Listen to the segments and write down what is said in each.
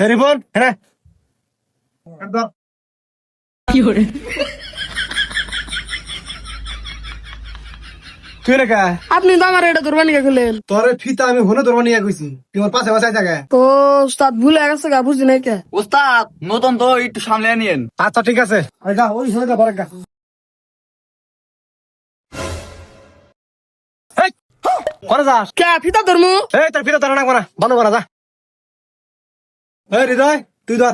রিপন হ্যাঁ তুই রে কা আপনি তো আমার এটা ধরবা নিয়ে গেলেন তোর ফিতা আমি হনে ধরবা নিয়ে গেছি তুই আমার পাশে পাশে থাকে তো উস্তাদ ভুলে গেছে গা বুঝি নাই কে উস্তাদ নতুন তো একটু সামলে নিয়েন। আচ্ছা ঠিক আছে ওই শুনে যা পরে গা করে যাস কে ফিতা ধরমু এই তোর ফিতা ধরে রাখবো না বন্ধ করা যা এই হৃদয় তুই ধর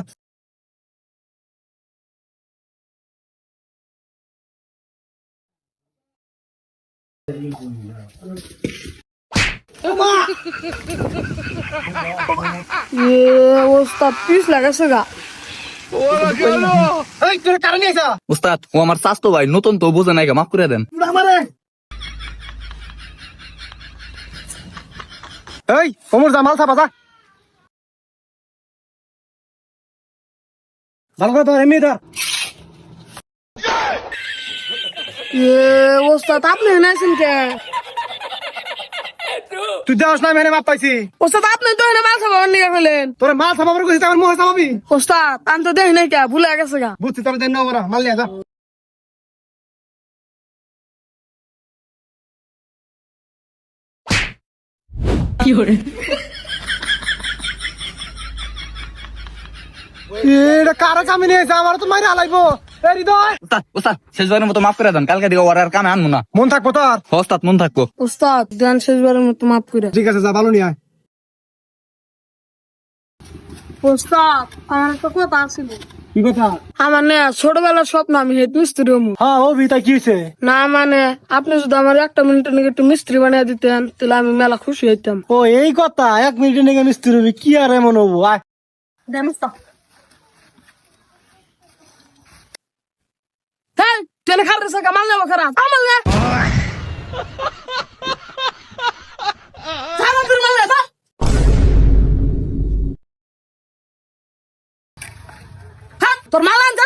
উস্তাদ পিস লাগাছে গা এই তোর কারণে আইসা উস্তাদ ও আমার স্বাস্থ্য ভাই নতুন তো বুঝে নাই মাফ করে দেন। আমারে এই ওমর জামাল সাবা যা ভালো করে ধর এমনি ধর উস্তাদ আপনি এনেছেন কে তুই দেওয়াস না মেনে মাপ পাইছি উস্তাদ আপনি তো এনে মাল খাবার নিয়ে গেলেন তোর মাল সাবাবার কইছিস আমার মুখ সাবাবি উস্তাদ আমি তো দেখি নাই কে ভুলে গেছে গা বুঝছি তোর দেন না ওরা মাল নিয়ে যা এটা কারা কামে নিয়েছে আমার তো মাইরে হালাইবো এই হৃদয় উস্তাদ উস্তাদ শেষবারের মতো মাফ করে দেন, কালকে দিকে ওর আর কামে আনবো না। মন থাকবো তোর উস্তাদ মন থাকবো। উস্তাদ ধ্যান শেষবারের মতো মাফ করে ঠিক আছে যা ভালো নিয়ে আয় উস্তাদ আমার একটা কথা আছিল কি কথা আমার না ছোটবেলার স্বপ্ন আমি হেড মিস্ত্রি হমু হ্যাঁ ও ভিতা কি হয়েছে না মানে আপনি যদি আমার একটা মিনিটের নাকি একটু মিস্ত্রি বানিয়ে দিতেন তাহলে আমি মেলা খুশি হইতাম ও এই কথা 1 মিনিটের নাকি মিস্ত্রি হবি কি আর এমন হবো আয় দেন উস্তাদ হ্যাঁ তেলে খার রেসে কামাল নেবো খারাপ আমাল না সারা দিন মাল না তোর মাল আনতে